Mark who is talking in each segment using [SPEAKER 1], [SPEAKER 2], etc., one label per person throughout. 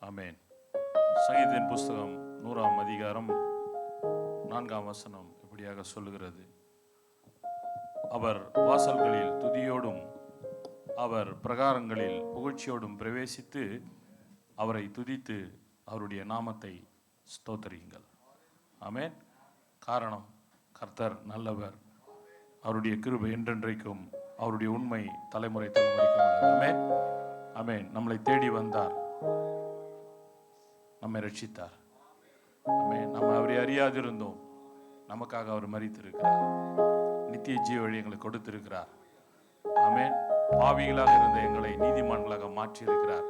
[SPEAKER 1] ஆமென். சங்கீதத்தின் புஸ்தகம் 100ஆம் அதிகாரம் 4ஆம் வசனம் இப்படியாக சொல்லுகிறது. அவர் வாசல்களில் துதியோடும் அவர் பிரகாரங்களில் புகழ்ச்சியோடும் பிரவேசித்து அவரை துதித்து அவருடைய நாமத்தை ஸ்தோத்தரியுங்கள். ஆமென். காரணம், கர்த்தர் நல்லவர், அவருடைய கிருபை என்றென்றைக்கும், அவருடைய உண்மை தலைமுறை தலைமுறைக்கும் உள்ளது. ஆமென். ஆமென். நம்மளை தேடி வந்தார், நம்மை ரட்சித்தார். ஆமென். நம்ம அவரை அறியாதிருந்தோம், நமக்காக அவர் மரித்திருக்கிறார். நித்திய ஜீவ வழி எங்களுக்கு கொடுத்திருக்கிறார். ஆமென். பாவிகளாக இருந்த எங்களை நீதிமான்களாக மாற்றி இருக்கிறார்.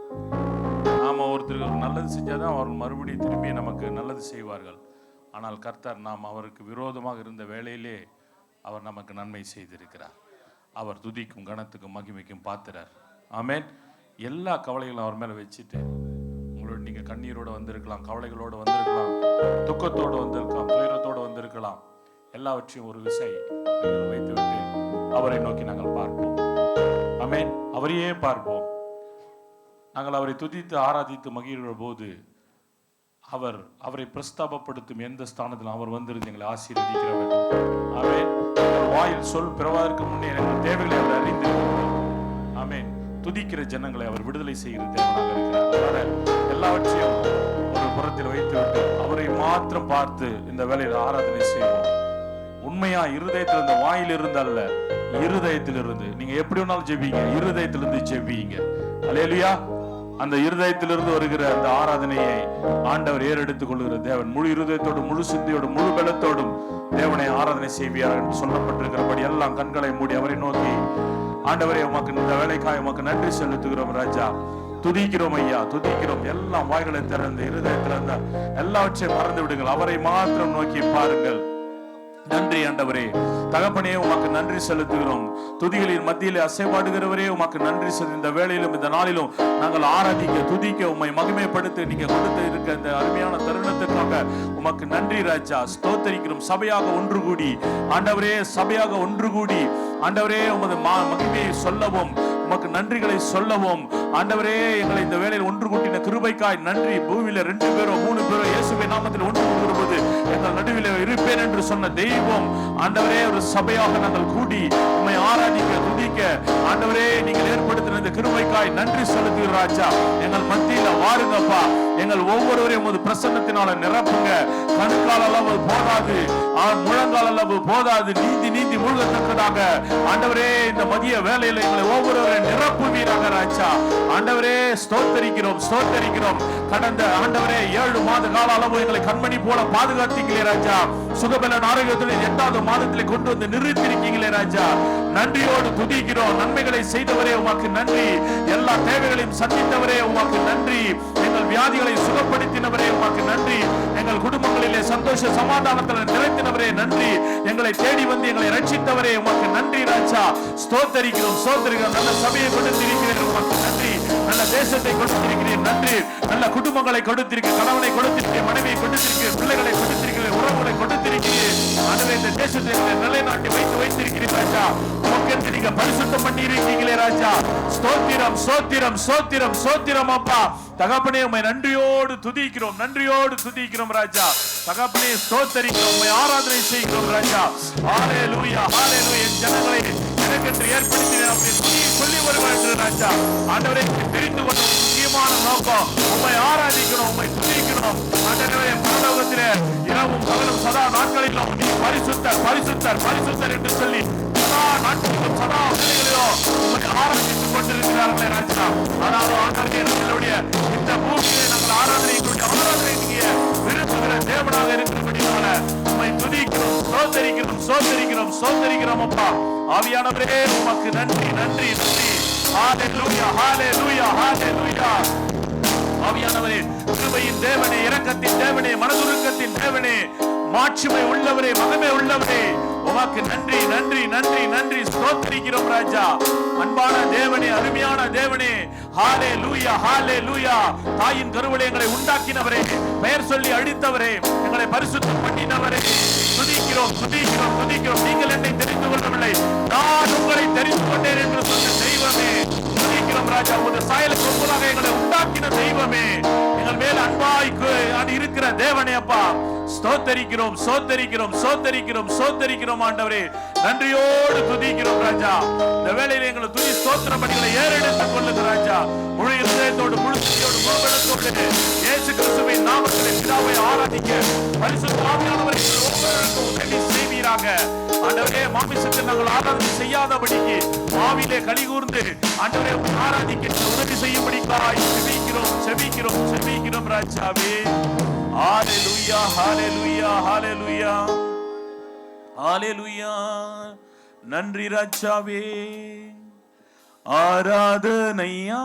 [SPEAKER 1] நாம ஒருத்தருக்கு நல்லது செஞ்சாதான் அவர்கள் மறுபடியும் திரும்பி நமக்கு நல்லது செய்வார்கள். ஆனால் கர்த்தர் நாம் அவருக்கு விரோதமாக இருந்த வேளையிலே அவர் நமக்கு நன்மை செய்திருக்கிறார். அவர் துதிக்கும் கனத்துக்கும் மகிமைக்கும் பாத்திரர். ஆமென். எல்லா கவலைகளும் அவர் மேலே வச்சுட்டு, உங்களோட நீங்கள் கண்ணீரோடு வந்திருக்கலாம், கவலைகளோடு வந்திருக்கலாம், துக்கத்தோடு வந்திருக்கலாம், துயரத்தோடு வந்திருக்கலாம். எல்லாவற்றையும் ஒரு விசை வைத்துவிட்டு அவரை நோக்கி நாங்கள் பார்ப்போம். ஆமென். அவரையே பார்ப்போம். நாங்கள் அவரை துதித்து ஆராதித்து மகிழ்கிற போது அவரை பிரஸ்தாபப்படுத்தும் எந்த ஸ்தானத்திலும் அவர் வந்திருந்து எங்களை ஆசீர்வதிக்கிறவர். ஆமென். வாயில் சொல் பிறவாதற்கு முன்னே எங்கள் தேவைகளை அவர் அறிந்திருக்கிறார். ஆமென். துதிக்கிற ஜனங்களை அவர் விடுதலை செய்கிற தேவனாக இருக்கிறார். அதனால எல்லாவற்றையும் ஒரு புறத்தில் வைத்துவிட்டு அவரை மாத்திரம் பார்த்து இந்த வேலையில் ஆராதனை செய்வோம். உண்மையா இருதயத்திலிருந்து, வாயிலிருந்து அல்ல, இருதயத்திலிருந்து. நீங்க எப்படி வேணாலும் ஜெபிங்க, இருதயத்திலிருந்து ஜெபிங்க. அல்லேலூயா. அந்த இருதயத்திலிருந்து வருகிற அந்த ஆராதனையை ஆண்டவர் ஏறெடுத்துக் கொள்கிற தேவன். முழு இருதயத்தோடும், முழு சிந்தையோடும், முழு பலத்தோடும் தேவனை ஆராதனை செய்வார் என்று சொல்லப்பட்டிருக்கிறபடி எல்லாம் கண்களை மூடி அவரை நோக்கி, ஆண்டவரே உமக்கு இந்த வேலைக்காய் உமக்கு நன்றி செலுத்துகிறோம் ராஜா, துதிக்கிறோம் ஐயா, துதிக்கிறோம். எல்லாம் வாய்களை திறந்து இருதயத்திலிருந்து எல்லாவற்றையும் மறந்து விடுங்கள். அவரை மாத்திரம் நோக்கி பாருங்கள். நன்றி ஆண்டவரே, தகப்பனே உமக்கு நன்றி செலுத்துகிறோம். துதிகளின் மத்தியிலே அசைபாடுகிறவரே உமக்கு நன்றி செலுத்து. இந்த வேளையிலும் இந்த நாளிலும் நாங்கள் ஆராதிக்க, துதிக்க, உம்மை மகிமைப்படுத்த நீங்க கொடுத்து இருக்க இந்த அருமையான தருணத்துக்காக உமக்கு நன்றி ராஜா. ஸ்தோத்தரிக்கிறோம். சபையாக ஒன்று கூடி ஆண்டவரே, சபையாக ஒன்று கூடி ஆண்டவரே உமது மகிமையை சொல்லவும், உமக்கு நன்றிகளை சொல்லவும் ஆண்டவரே, எங்களை இந்த வேளையில் ஒன்று கூட்டின கிருபைக்காய் நன்றி. பூமியில 2 பேரோ 3 பேரோ இயேசுவின் நாமத்தில் ஒன்று கூடுகிற போது எங்கள் நடுவில் இருப்பேன் என்று சொன்ன தெய்வம் ஆண்டவரே, ஒரு சபையாக நாங்கள் கூடி உம்மை ஆராதிக்க, துதிக்க ஆண்டவரே நீங்கள் ஏற்படுத்தின இந்த கிருபைக்காய் நன்றி செலுத்துகிற ராஜா. எங்கள் மத்தியில வாருங்கப்பா, எங்கள் ஒவ்வொருவரையும் உமது பிரசன்னத்தினால நிரப்புங்க. கணுக்கால் அளவு போதாது, முழங்கால் அளவு போதாது, நீந்தி நீந்தி மூழ்கத்தக்கதாக ஆண்டவரே இந்த மதிய வேளையில எங்களை ஒவ்வொருவரையும் நிரப்புவீராக ராஜா. ஆண்டவரே ஸ்தோத்தரிக்கிறோம், ஸ்தோத்தரிக்கிறோம். கடந்த ஆண்டவரே 7 மாத கால அளவு எங்களை கண்மணி போல பாதுகாத்தீங்களே ராஜா. சுகபலன் ஆரோக்கியத்துடன் 8வது மாதத்திலே கொண்டு வந்து நிறுத்திருக்கீங்களே ராஜா. நன்றியோடு துதிக்கிறோம். நன்மைகளை செய்தவரே உமக்கு நன்றி. எல்லா தேவைகளையும் சந்தித்தவரே உமக்கு நன்றி. எங்கள் வியாதிகளை சுகப்படுத்தினவரே உமக்கு நன்றி. எங்கள் குடும்பங்களிலே சந்தோஷ சமாதானத்தில் நிறைத்தினவரே நன்றி. எங்களை தேடி வந்து எங்களை ரட்சித்தவரே உமக்கு நன்றி ராஜா. ஸ்தோத்தரிக்கிறோம், ஸ்தோத்தரிக்கிறோம். நல்ல சபையை கொடுத்திருக்கிறேன் உமக்கு நன்றி. நல்ல தேசத்தை கொடுத்திருக்கிறேன் நன்றி. நல்ல குடும்பங்களை கொடுத்திருக்கிறேன், கணவனை கொடுத்திருக்கிறேன், மனைவியை கொடுத்திருக்கிறேன், பிள்ளைகளை கொடுத்திருக்கிறேன், உறவுகளை கொடுத்திருக்கிறேன். ஆண்டவரே இந்த தேசத்தை நிலைநாட்டி வைத்திருக்கிறேன் ராஜா. உமக்கு நீங்க பரிசுத்தம் பண்ணி இருக்கீங்களே ராஜா. ஸ்தோத்திரம், ஸ்தோத்திரம், ஸ்தோத்திரம், ஸ்தோத்திரம் அப்பா. தகப்பனே உம்மை நன்றியோடு துதிக்கிறோம், நன்றியோடு துதிக்கிறோம் ராஜா. தகப்பனே ஸ்தோத்தரிக்கிறோம், உம்மை ஆராதனை செய்கிறோம் ராஜா. ஹல்லேலூயா, ஹல்லேலூயா. என் ஜனங்களை எனக்கென்று ஏற்படுத்தினேன் அப்படி சொல்லி வருவார்கள் ராஜா. ஆண்டவரே தெரிந்து கொண்ட முக்கியமான நோக்கம் உம்மை ஆராதிக்கணும், உம்மை துதிக்கணும். ஆண்டவரே பரலோகத்திலே இரவும் பகலும் சதா நாட்களிலும் நீ பரிசுத்தர், பரிசுத்தர், பரிசுத்தர் என்று சொல்லி சதா நாட்களிலும் சதா வேளைகளிலும் உம்மை ஆராதித்துக் கொண்டிருக்கிறார்களே ராஜா. ஆனாலும் ஆண்டவரே நம்மளுடைய இந்த பூமியிலே நாங்கள் ஆராதனை நீங்க விரும்புகிற தேவனாக இருக்கிறபடினால உம்மை துதிக்கிறோம், சோதரிக்கிறோம், சோதரிக்கிறோம், சோதரிக்கிறோம் அப்பா. ஆவியானவரே உமக்கு நன்றி, நன்றி, நன்றி. ஹல்லேலூயா, ஹல்லேலூயா, ஹல்லேலூயா. ஆவியானவரே, கிருபையின் தேவனே, இரக்கத்தின் தேவனே, மனதுருக்கத்தின் தேவனே, மாட்சிமை உள்ளவரே, மகிமை உள்ளவரே, உமக்கு நன்றி, நன்றி, நன்றி, நன்றி. ஸ்தோத்திரிக்கிறோம் ராஜா. அன்பான தேவனே, அருமையான தேவனே, ஹல்லேலூயா, ஹல்லேலூயா. தாயின் கருவிலே எங்களை உண்டாக்கினவரே, பெயர் சொல்லி அழித்தவரே, எங்களை பரிசுத்தம் பண்ணினவரே, துதிக்கிறோம், துதிக்கிறோம், துதிக்கிறோம். நீங்கள் என்னை தெரிந்து கொள்ளவில்லை, நான் உங்களை தெரிந்து கொண்டேன் என்று சொன்ன தெய்வமே, துதிக்கிறோம் ஸ்தோத்திரிக்கிறோம் ராஜா. உமது சாயலுக்கு ஒப்புதாக எங்களை உண்டாக்கின தெய்வமே, எங்கள் மேல் அன்பாய்க்கு அது இருக்கிற தேவனே அப்பா, ஸ்தோத்தரிக்கிறோம் ஸ்தோத்தரிக்கிறோம் ஸ்தோத்தரிக்கிறோம் ஸ்தோத்தரிக்கிறோம் ஆண்டவரே. நன்றியோடு துதிக்கிறோம் ராஜா. இந்த வேளையில எங்களை துதி ஸ்தோத்திர பணிகளை ஏறெடுத்துக் கொள்ளுங்க ராஜா. முழு இதயத்தோடு முழு துதியோடு முழுவெடுத்தோடு இயேசு கிறிஸ்துவின் நாமத்திலே பிதாவை ஆராதிக்க பரிசுத்த ஆவியானவரை ஒவ்வொருவருக்கும் உதவி செய்வீராக ஆண்டவரே. மாமிசத்தில் நாங்கள் ஆராதனை செய்யாதபடிக்கு ஆவியிலே கலிகூர்ந்து ஆண்டவரே ஆராதிக்க உதவி செய்யும்படிக்காய் செபிக்கிறோம் செபிக்கிறோம் செபிக்கிறோம் ராஜாவே. ஹalleluya ஹalleluya ஹalleluya ஹalleluya. நன்றி ராஜாவே. ஆராதனையா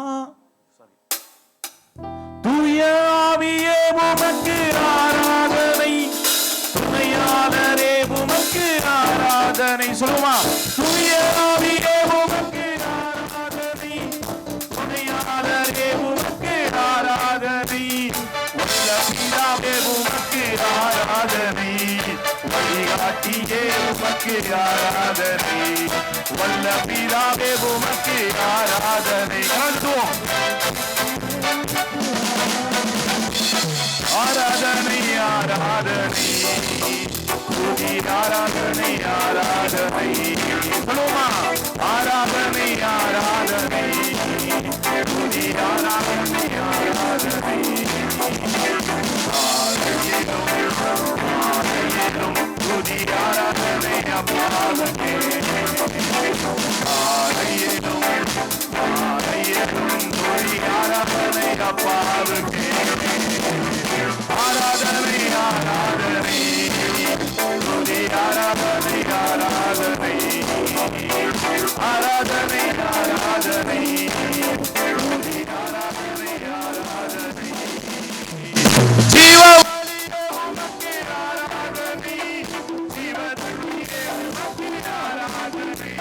[SPEAKER 1] தூய ஆவியே உமக்கு ஆராதனை, துணையாளரே உமக்கு ஆராதனை. சொல்லுமா, தூய ஆவியே உமக்கு ஆராதனை, துணையாளரே உமக்கு ஆராதனை, வல்ல பிதாவே உமக்கு ஆராதனை, வழிகாட்டியே உமக்கு ஆராதனை, வல்ல பிதாவே உமக்கு ஆராதனை. ஆராதனை ஆராதனை துதி ஆராதனை ஆராதனை. சொல்லுமா, ஆராதனை ஆராதனை துதி ஆராதனை ஆராதனை. ஆலயம் துதி ஆராதனை அப்பாவுக்கே, ஆலயம் துதி ஆராதனை அப்பாவுக்கே. ஆராதனை ஆராதனை துதி ஆராதனை ஆராதனை ஆராதனை ஆராதனை துதி ஆராதனை ஆராதனை. ஜீவவழியே உமக்கு ஆராதனை, ஜீவதுளியே உமக்கு ஆராதனை.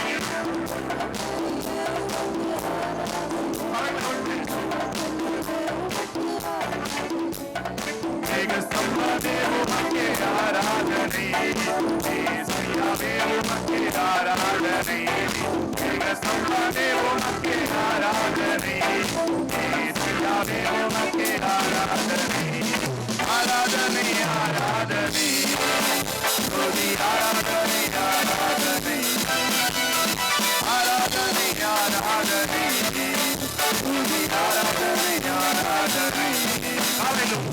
[SPEAKER 1] மேகஸ்தம்பமே உமக்கு ஆராதனை, ஏசாயாவே உமக்கு ஆராதனை, மேகஸ்தம்பமே உமக்கு ஆராதனை, ஏசாயாவே உமக்கு ஆராதனை. ஆராதனை ஆராதனை துதி ஆராதனை ஆராதனை ஆராதனை ஆராதனை துதி ஆராதனை ஆராதனை. ஆலயம்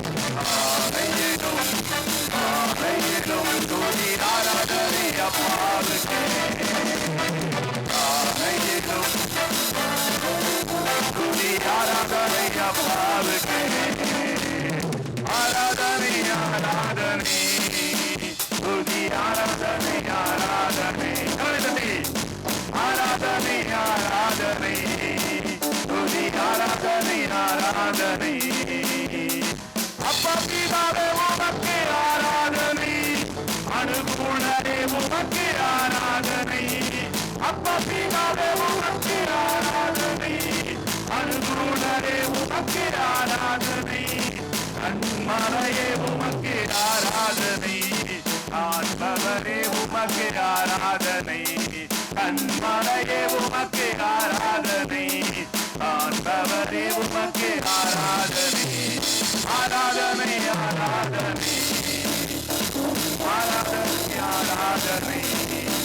[SPEAKER 1] துதி ஆராதனை அப்பாவுக்கே, ஆலயம் துதி ஆராதனை அப்பாவுக்கே. ஆராதனை ஆராதனை துதி ஆராதனை ஆராதனை ஆராதனை ஆராதனை துதி ஆராதனை ஆராதனை. அப்பா பிதாவே உமக்கு ஆராதனை, அனுகூலரே உமக்கு ஆராதனை, அப்பா பிதாவே உமக்கு ஆராதனை, அனுகூலரே உமக்கு ஆராதனை, கண்மலையே உமக்கு ஆராதனை, ஆத்மவரே உமக்கு ஆராதனை, கண்மலையே உமக்கு ஆராதனை, ஆத்மவரே உமக்கு ஆராதனை. ஆராதனை ஆராதனை ஆராதனை ஆராதனை.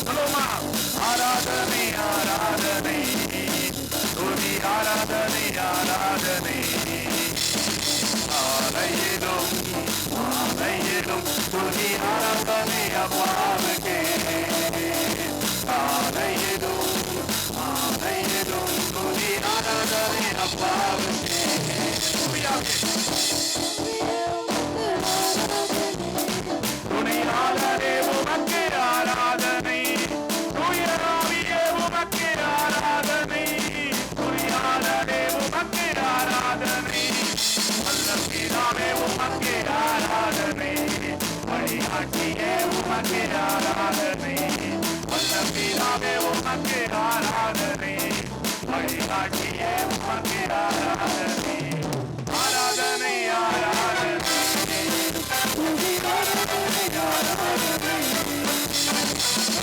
[SPEAKER 1] சொல்லுமா, ஆராதனை ஆராதனை துதி ஆராதனை ஆராதனை. ஆலயிலும் ஆலயிலும் துதி ஆராதனை அப்பாவுக்கே, ஆலயிலும் ஆலயிலும் துதி ஆராதனை அப்பாவுக்கே. துணையாளரே உமக்கு ஆராதனை, தூய ஆவியே உமக்கு ஆராதனை, துணையாளரே உமக்கு ஆராதனை, வல்ல பிதாவே உமக்கு ஆராதனை, வழிகாட்டியே உமக்கு ஆராதனை, வல்ல பிதாவே உமக்கு ஆராதனை, வழிகாட்டியே உமக்கு ஆராதனை. ஆராதனை ஆராதனை ஆராதனை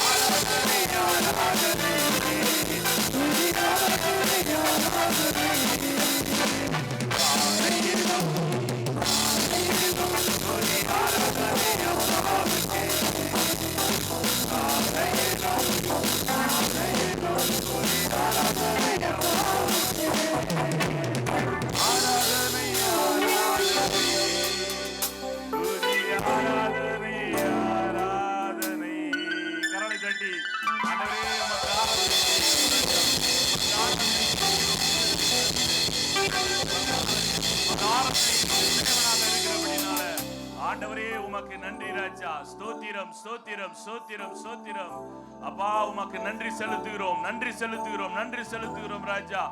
[SPEAKER 1] ஆராதனை ஆராதனை தட்டி ஆண்டவரே உமக்காக ஆண்டவரே உமக்கு நன்றி ராஜா. ஸ்தோத்திரம் ஸ்தோத்திரம் ஸ்தோத்திரம் ஸ்தோத்திரம். அப்பா உமக்கு நன்றி செலுத்துகிறோம், நன்றி செலுத்துகிறோம், நன்றி செலுத்துகிறோம் ராஜா.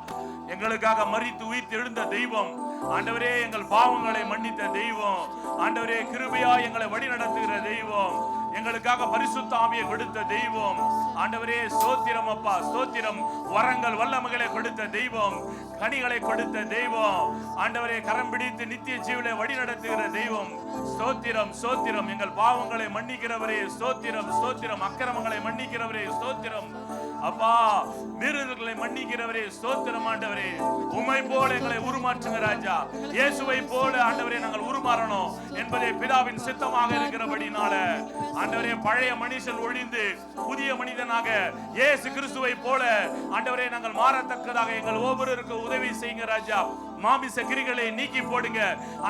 [SPEAKER 1] எங்களுக்காக மரித்து உயிர்த்து எழுந்த தெய்வம் ஆண்டவரே, எங்கள் பாவங்களை மன்னித்த தெய்வம் ஆண்டவரே, கிருபையா எங்களை வழி நடத்துகிற தெய்வம், எங்களுக்காக பரிசுத்த ஆவியை கொடுத்த தெய்வம் ஆண்டவரே, ஸ்தோத்திரம் அப்பா ஸ்தோத்திரம். வரங்கள் வல்லமைகளை கொடுத்த தெய்வம், கனிகளை கொடுத்த தெய்வம் ஆண்டவரே, கரம் பிடித்து நித்திய ஜீவனை வழி நடத்துகிற தெய்வம் ஸ்தோத்திரம் ஸ்தோத்திரம். எங்கள் பாவங்களை மன்னிக்கிறவரே ஸ்தோத்திரம் ஸ்தோத்திரம். அக்கிரமங்களை மன்னிக்கிறவரே ஸ்தோத்திரம் அப்பா. மீறுதல்களை மன்னிக்கிறவரே ஸ்தோத்திரம் ஆண்டவரே. உம்மை போல எங்களை உருமாற்றுங்க ராஜா. இயேசுவை போல ஆண்டவரே நாங்கள் உருமாறணும் என்பதே பிதாவின் சித்தமாக இருக்கிறபடினால ஆண்டவரே, பழைய மனுஷன் ஒழிந்து புதிய மனிதனாக இயேசு கிறிஸ்துவை போல ஆண்டவரே நாங்கள் மாறத்தக்கதாக எங்கள் ஒவ்வொருவருக்கும் உதவி செய்யுங்க ராஜா. மாமிச கிரிகளை நீக்கி போடுங்க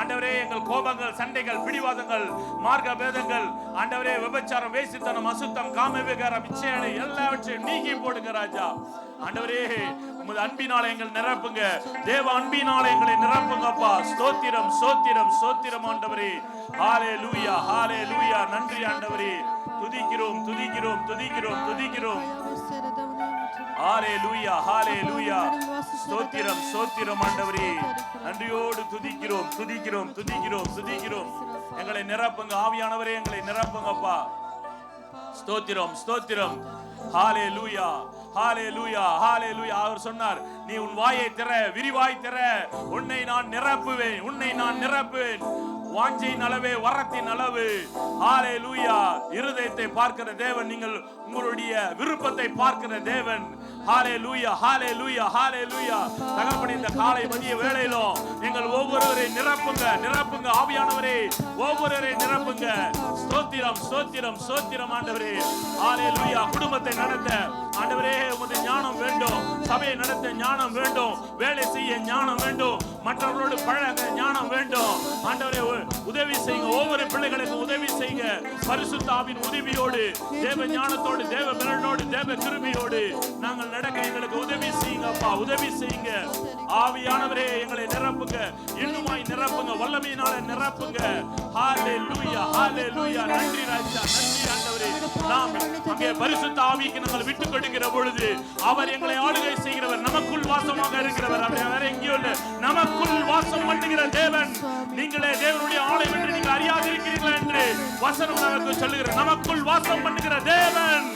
[SPEAKER 1] ஆண்டவரே. எங்கள் கோபங்கள், சண்டைகள், பிடிவாதங்கள், மார்க்க பேதங்கள் ஆண்டவரே, விபச்சாரம், வேசித்தனம், அசுத்தம், காம விகாரம், இச்சைகளை எல்லாவற்றையும் நீக்கி போடுங்க ராஜா. ஆண்டவரே உமது அன்பினால எங்கள் நிரப்புங்க, தேவ அன்பினால எங்களை நிரப்புங்கப்பா. ஸ்தோத்திரம் ஸ்தோத்திரம் ஸ்தோத்திரம் ஆண்டவரே. ஹalleluya ஹalleluya. நன்றி ஆண்டவரே. துதிக்கிறோம் துதிக்கிறோம் துதிக்கிறோம் துதிக்கிறோம். ஹalleluya ஹalleluya. ஸ்தோத்திரம் ஸ்தோத்திரம் ஆண்டவரே. நன்றியோடு துதிக்கிறோம் துதிக்கிறோம் துதிக்கிறோம் துதிக்கிறோம். எங்களை நிரப்புங்க ஆவியானவரே, எங்களை நிரப்புங்கப்பா. ஸ்தோத்திரம் ஸ்தோத்திரம். ஹalleluya ஹalleluya ஹalleluya. அவர் சொன்னார், நீ உன் வாயை திற, விரிவாய் திற, உன்னை நான் நிரப்புவேன், உன்னை நான் நிரப்புவேன். வாஞ்சையின் அளவே வரத்தின் அளவு. ஹalleluya. இருதயத்தை பார்க்கிற தேவன், நீங்கள் உங்களுடைய விருப்பத்தை பார்க்கிற தேவன். ஹalleluya ஹalleluya ஹalleluya. தகப்பனே, இந்த காலை மதிய வேளையிலும் எங்கள் ஒவ்வொருவரை நிரப்புங்க நிரப்புங்க ஆவியானவரே, ஒவ்வொருவரை நிரப்புங்க. ஸ்தோத்திரம் ஸ்தோத்திரம் ஸ்தோத்திரம் ஆண்டவரே. ஹalleluya. குடும்பத்தை நடத்த ஆண்டவரே உமது ஞானம் வேண்டும், சபையை நடத்த ஞானம் வேண்டும், வேலை செய்ய ஞானம் வேண்டும், மற்றவர்களோடு பழக ஞானம் வேண்டும் ஆண்டவரே. உதவி செய்யுங்க, ஒவ்வொரு பிள்ளைகளுக்கும் உதவி செய்யுங்க. பரிசுத்த ஆவியின் உதவியோடு, தேவ ஞானத்தோடு, தேவ பலனோடு, தேவ கிருபையோடு நாங்கள் நடக்க எங்களுக்கு உதவி செய்யுங்க அப்பா, உதவி செய்யுங்க. ஆவியானவரே எங்களை நிரப்புங்க, இன்னுமாய் நிரப்புங்க, வல்லமையினால நிரப்புங்க. ஹalleluya ஹalleluya. நன்றி ராஜா, நன்றி ஆண்டவரே. நாம் அங்கே பரிசுத்த ஆவிக்கு நாங்கள் விட்டு கொடுக்கிற பொழுது அவர் எங்களை ஆளுகை செய்கிறவர், நமக்குள் வாசமாக இருக்கிறவர். அவர் வேற எங்கேயோ இல்ல, நமக்குள் வாசம் பண்ணுகிற தேவன். நீங்களே தேவனுடைய ஆலயம் என்று நீங்கள் அறியாதிருக்கிறீர்கள் என்று வசனம் நமக்கு சொல்லுகிறது. நமக்குள் வாசம் பண்ணுகிற தேவன்.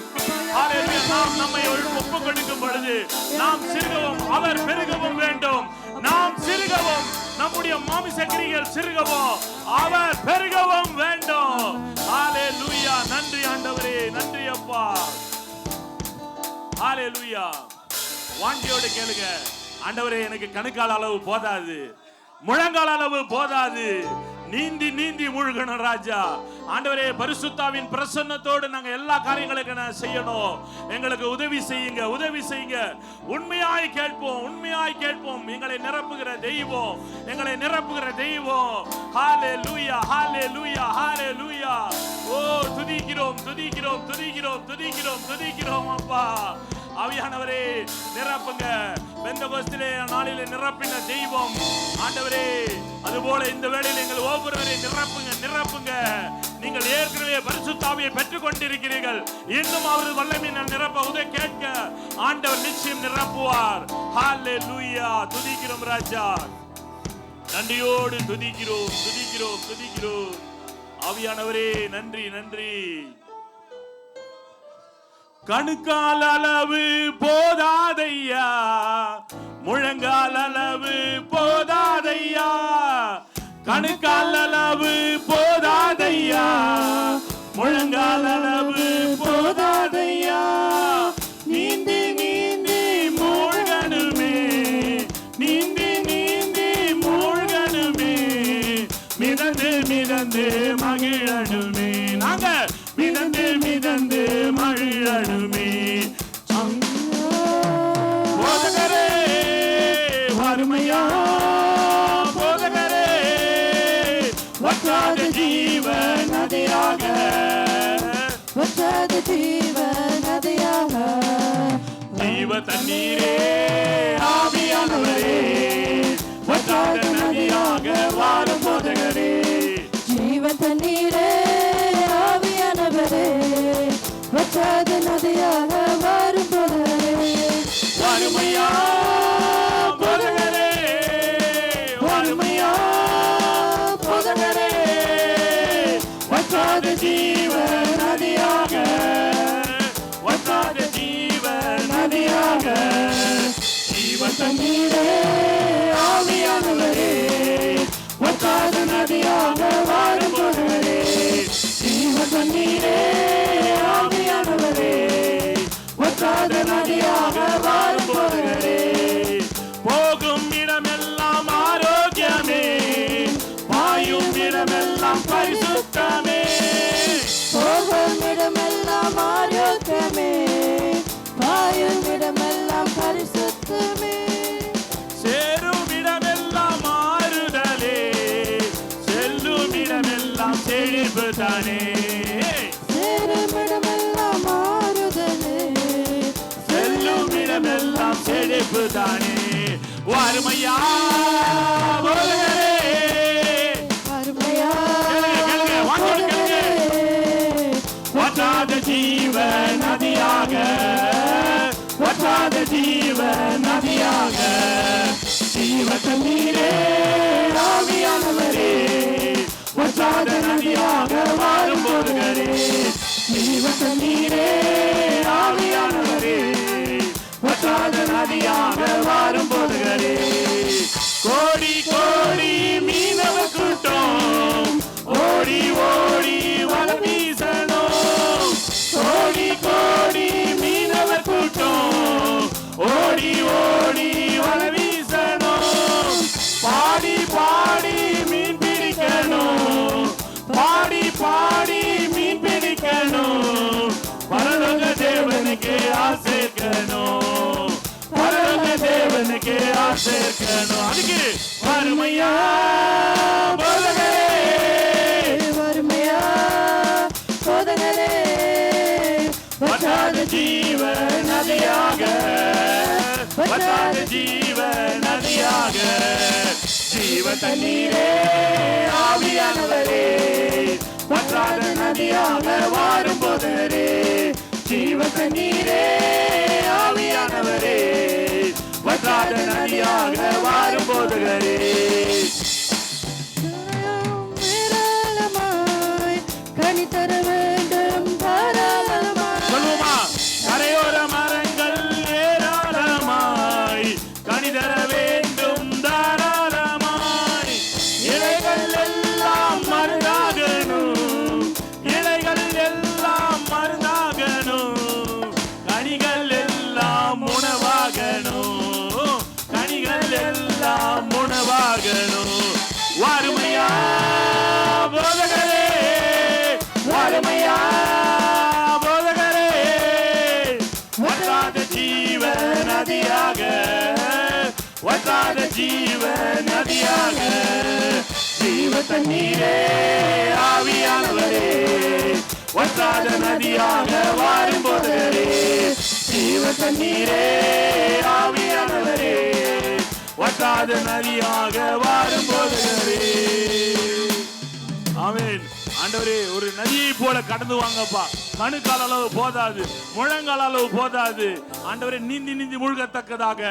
[SPEAKER 1] நாம் நம்மை ஒப்பு கொடுக்கும் பொழுது நாம் சிறுகவும் அவர் பெருகவும் வேண்டும். நாம் சிறுகவும், நம்முடைய மாமிச கிரிகள் சிறுகவும், அவர் பெருகவும் வேண்டும். ஹalleluya. நன்றி ஆண்டவரே, நன்றி அப்பா. ஹalleluya. வாஞ்சியோடு கேளுங்க, ஆண்டவரே எனக்கு கணுக்கால் அளவு போதாது, முழங்கால் அளவு போதாது, நீந்தி நீந்தி மூழ்கணும் ராஜா. ஆண்டவரே, பரிசுத்தாவின் பிரசன்னத்தோடு நாங்க எல்லா காரியங்களுக்கும் செய்யணும். எங்களுக்கு உதவி செய்யுங்க, உதவி செய்யுங்க. உண்மையாய் கேட்போம், உண்மையாய் கேட்போம். எங்களை நிரப்புகிற தெய்வம், எங்களை நிரப்புகிற தெய்வம். ஹalleluya ஹalleluya ஹalleluya. ஓ துதிக்கிறோம் துதிக்கிறோம் துதிக்கிறோம் துதிக்கிறோம் துதிக்கிறோம் அப்பா. ஆவியானவரே நிரப்புங்க. பெந்தகோஸ்திலே நாளிலே நிரப்பின தெய்வம் ஆண்டவரே, அதுபோல இந்த வேளையில் எங்கள் ஒவ்வொருவரை நிரப்புங்க நிரப்புங்க. நீங்கள் ஏற்கனவே பரிசுத்த ஆவியை பெற்றுக் கொண்டிருக்கிறீர்கள், இன்னும் அவர் வல்லமையினால் நிரப்ப உதவி கேட்க ஆண்டவர் நிச்சயம் நிரப்புவார். ஹalleluya. துதிக்கிறோம் ராஜா, நன்றியோடு துதிக்கிறோம் துதிக்கிறோம் துதிக்கிறோம். ஆவியானவரே நன்றி நன்றி. கணுக்கால் அளவு போதாதையா, முழங்கால் அளவு போதாதையா, கணுக்கால் அளவு போதாதையா, முழங்கால் அளவு போதாதையா. நீந்தி நீந்தி மூழ்கணுமே, நீந்தி நீந்தி மூழ்கணுமே, மிதந்து மிதந்து மகிழணுமே. நாங்க மிதந்து மிதந்து மகிழணுமே. போதகரே வறுமையா, போதகரே வற்றாத ஜீவ நதியாக,
[SPEAKER 2] வற்றாத ஜீவ
[SPEAKER 1] தண்ணீரே ஆவியானவரே வற்றாத நதியாக வாரும் போதகரே
[SPEAKER 2] ஜீவ தண்ணீரே ஆவியானவரே வற்றாத நதியாக வாரும் போதகரே
[SPEAKER 1] வருமையா போதகரே வருமையா போதகரே வற்றாத ஜீவ நதியாக வற்றாத ஜீவ நதியாக ஜீவ தண்ணீரே ஆவியானவரே வற்றாத நதியாக வாரும் போதகரே ஜீவ தண்ணீரே ஆவியானவரே வற்றாத நதியாக வாரும் போதகரே போகும் இடமெல்லாம் ஆரோக்கியமே பாயும் இடமெல்லாம் பரிசுத்தமே
[SPEAKER 2] போகும் இடமெல்லாம் ஆரோக்கியமே பாயும் இடமெல்லாம் பரிசுத்தமே
[SPEAKER 1] சேரும் இடமெல்லாம் மாறுதலே செல்லும் இடமெல்லாம் செழிப்பு தானே
[SPEAKER 2] சேரும் இடமெல்லாம் மாறுதலே
[SPEAKER 1] செல்லும் இடமெல்லாம் செழிப்பு தானே வருமையா போதகரே
[SPEAKER 2] வருமையா
[SPEAKER 1] போதகரே வற்றாத ஜீவ நதியாக வற்றாத ஜீவ நதியாக ஜீவ தண்ணீரே ஆவியானவரே வற்றாத நதியாக வாரும் போதகரே ஜீவ தண்ணீரே ஆவியானவரே வற்றாத நதியாக வாரும் போதகரே கோடி கோடி மீனவ கூட்டம் ஓடி ஓடி வலை வீசணும் கோடி கோடி மீனவ கூட்டம் ஓடி ஓடி வலை வீசணும் பாடி பாடி மீன் பிடிக்கணும் பாடி பாடி மீன் பிடிக்கணும் பரலோக தேவனுக்கு ஆசைக்கணும் பரலோக தேவனுக்கு ஆசைக்கணும் அதுக்கு வருமையா போதகரே
[SPEAKER 2] வருமையா போதகரே
[SPEAKER 1] வற்றாத ஜீவ நதியாக வற்றாத ஜீவ நதியாக ஜீவ தண்ணீரே ஆவியானவரே வற்றாத நதியாக வாரும் போதகரே ஜீவ தண்ணீரே ஆவியானவரே வற்றாத நதியாக வாரும் போதகரே
[SPEAKER 2] ஏராளமாய் கனி தர வேண்டும் தாராளமாய்
[SPEAKER 1] சொல்லுமா கரையோர மரங்கள் ஏராளமாய் கனி தர வேண்டும் தாராளமாய் இலைகள் எல்லாம் மருந்தாகணும் இலைகள் எல்லாம் மருந்தாகணும் கனிகள் எல்லாம் உணவாகணும் கனிகள் எல்லாம் உணவாகணும் வருமையா போதகரே வருமையா போதகரே வற்றாத ஜீவ நதியாக வற்றாத ஜீவ நதியாக ஜீவ தண்ணீரே ஆவியானவரே வற்றாத நதியாக வாரும் போதகரே ஜீவ தண்ணீரே ஆவியானவரே வற்றாத நதியாக வாரும் போதகரே ஆமென் ஆண்டவரே ஒரு நதியை போல கடந்து வாங்கப்பா கணுக்கால் அளவு போதாது முழங்கால் அளவு போதாது ஆண்டவரே நீந்தி நீந்தி மூழ்கத்தக்கதாக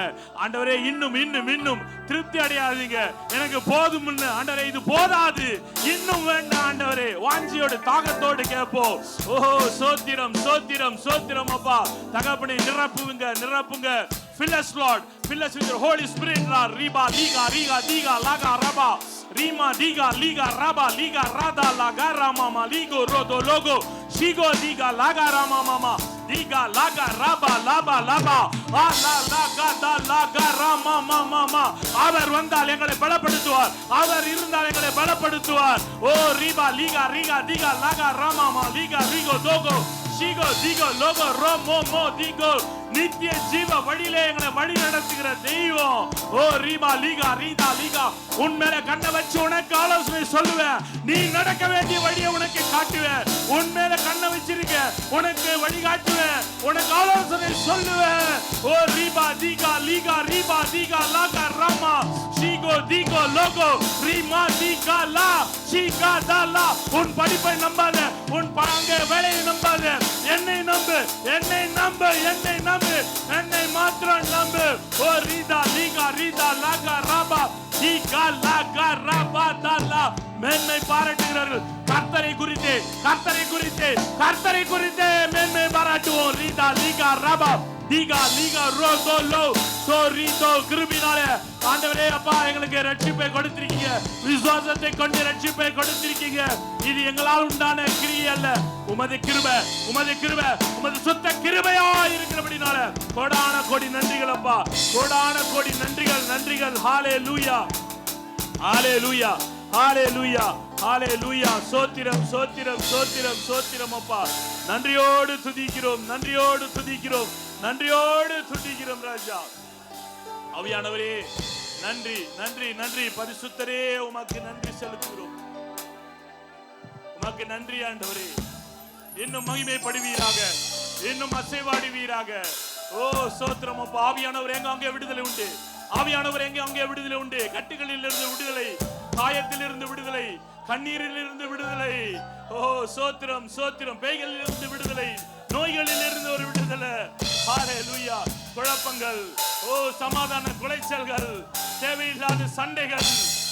[SPEAKER 1] ஆண்டவரே இன்னும் இன்னும் இன்னும் திருப்தி அடையாதீங்க எனக்கு போதும் ஆண்டவரே இது போதாது இன்னும் வேண்டாம் ஆண்டவரே வாஞ்சியோட தாகத்தோடு கேட்போம் ஓஹோ சோத்திரம் சோத்திரம் சோத்திரம் அப்பா தகப்பனை நிரப்புங்க நிரப்புங்க fill us Lord fill us with your Holy Spirit Lord riba liga riga diga laga raba rima diga liga raba liga rada laga rama maligo rodo logo shigo diga laga rama mama diga laga raba laba laba ala laga da laga rama mama mama அவர் வந்தால் எங்களை பலப்படுத்துவார் அவர் இருந்தால் எங்களை பலப்படுத்துவார் ஓ riba liga riga diga laga rama mama liga rigo dogo shigo digo logo romo mo digo நித்திய ஜீவ வழியிலே எங்களை வழி நடத்துகிற தெய்வம். ஓ ரீமா லீகா ரீதா லீகா, உன் மேல கண்ணை வச்சு உனக்கு ஆலோசனை சொல்லுவேன். நீ நடக்க வேண்டிய வழியை உனக்கு காட்டுவேன். உன் மேல கண்ணை வச்சிருக்க, உனக்கு வழி காட்டுவேன், உனக்கு ஆலோசனை சொல்லுவேன். ஓ ரீபா தீகா லீகா ரீபா தீகா லாகா ராமா ஷீகோ தீகோ லோகோ ரீமா தீகா லா ஷீகா தாலா. உன் படிப்பை நம்பாத, உன் அங்க வேலையை நம்பாத, என்னை நம்பு, என்னை நம்பு, என்னை நம்பு, என்னை மாத்திரம் நம்பு. ஓ ரீதா லீகா ரீதா லாகா ராபா தீகா லாகா ராபா தாலா. மேன்மை பாராட்டுகிறார்கள். கர்த்தரை குறித்து, கர்த்தரை குறித்து, கர்த்தரை குறித்து மேன்மை பாராட்டுவோம். ரீதா லீகா ராபா தீகா லீகா ரோகோ லோ சோரிதோ. கிருபையினாலே ஆண்டவரே அப்பா எங்களுக்கு ரட்சிப்பை கொடுத்திருக்கீங்க, விசுவாசத்தை கொண்டு ரட்சிப்பை கொடுத்திருக்கீங்க. இது எங்களால் உண்டான கிரியை அல்ல, உமது கிருபை, உமது கிருபை, உமது சுத்த கிருபையா இருக்கிறபடினால கோடான கோடி நன்றிகள் அப்பா, கோடான கோடி நன்றிகள், நன்றிகள். ஹalleluya, ஹalleluya, ஹalleluya, ஹalleluya. சோத்திரம், சோத்திரம், சோத்திரம், சோத்திரம் அப்பா. நன்றியோடு துதிக்கிறோம், நன்றியோடு துதிக்கிறோம், நன்றியோடு துதிக்கிறோம் ராஜா. ஆவியானவரே நன்றி, நன்றி, நன்றி. பரிசுத்தரே உமக்கு நன்றி செலுத்துகிறோம், உமக்கு நன்றி ஆண்டவரே. இன்னும் மகிமைப்படுவீராக, இன்னும் அசைவாடுவீராக. ஓ சோத்திரம் அப்பா. ஆவியானவர் எங்க அங்கே விடுதலை உண்டு, ஆவியானவர் எங்க அங்கே விடுதலை உண்டு. கட்டுகளில் இருந்து விடுதலை, காயத்தில் இருந்து விடுதலை, கண்ணீரில் இருந்து விடுதலை. ஓ சோத்திரம், சோத்திரம். பேய்களில் இருந்து விடுதலை, நோய்களில் இருந்து ஒரு விடுதலை. ஹalleluya. குழப்பங்கள், ஓ சமாதான குலைச்சல்கள், தேவையில்லாத சண்டைகள்.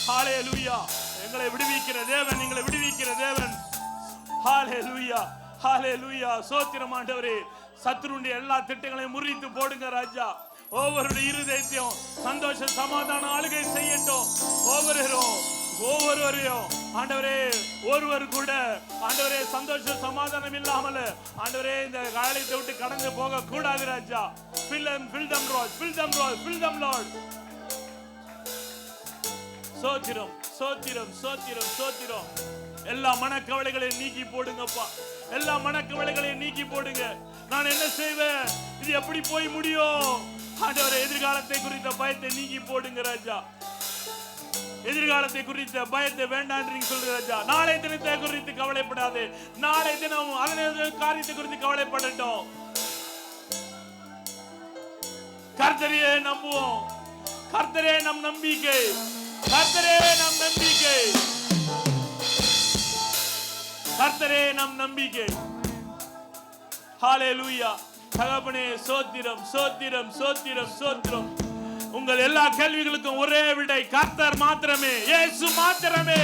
[SPEAKER 1] ஹalleluya. எங்களை விடுவிக்கிற தேவன், எங்களை விடுவிக்கிற தேவன். ஹalleluya, ஹalleluya. சோத்திரம் ஆண்டவரே. சத்துருடைய எல்லா திட்டங்களையும் முறித்து போடுங்க ராஜா. ஒவ்வொருடைய இருதயத்தையும் சந்தோஷ சமாதான ஆளுகை செய்யட்டும். ஒவ்வொருவரையும் ஆண்டவரே, ஒருவர் கூட ஆண்டவரே சந்தோஷ சமாதானம் இல்லாமல் ஆண்டவரே இந்த காலத்தை விட்டு கடந்து போக கூடாது ராஜா. fill them Lord, fill them Lord, fill them Lord. சோத்திரம், சோத்திரம், சோத்திரம், சோத்திரம். எல்லா மனக்கவலைகளையும் நீக்கி போடுங்கப்பா, எல்லா மனக்கவலைகளையும் நீக்கி போடுங்க. நான் என்ன செய்வேன், இது எப்படி போய் முடியும் ஆண்டவரே? எதிர்காலத்தை குறித்த பயத்தை நீக்கி போடுங்க ராஜா. எதிர்காலத்தை குறித்த பயத்தை வேண்டாம் என்று சொல்ற ராஜா. நாளை தினத்தை குறித்து கவலைப்படாதே, நாளை தினம் அதே காரியத்தை குறித்து கவலைப்படட்டும். கர்த்தரையே நம்புவோம், கர்த்தரே நம் நம்பிக்கை, கர்த்தரே நம் நம்பிக்கை, கர்த்தரே நம் நம்பிக்கை. ஹalleluya. தகப்பனே சோத்திரம், சோத்திரம், சோத்திரம், சோத்திரம். உங்கள் எல்லா கேள்விகளுக்கும் ஒரே விடை கர்த்தர் மாத்திரமே, இயேசு மாத்திரமே,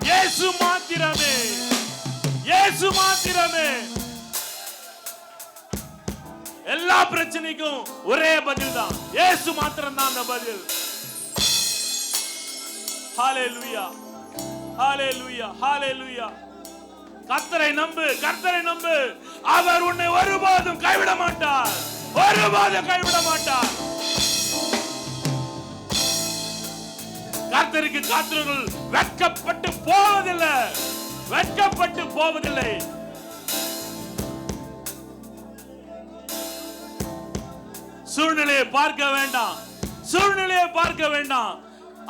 [SPEAKER 1] இயேசு மாத்திரமே, இயேசு மாத்திரமே. எல்லா பிரச்சனைக்கும் ஒரே பதில் தான், இயேசு மாத்திரம் தான் அந்த பதில். ஹalleluya, ஹalleluya, ஹalleluya. கர்த்தரை நம்பு, கர்த்தரை நம்பு. அவர் உன்னை ஒருபோதும் கைவிட மாட்டார், ஒருபோதும் கைவிட மாட்டார். கர்த்தருக்கு காத்திரர்கள் வெட்கப்பட்டு போவதில்லை, வெட்கப்பட்டு போவதில்லை. சூழ்நிலையை பார்க்க வேண்டாம், சூழ்நிலையை பார்க்க வேண்டாம்.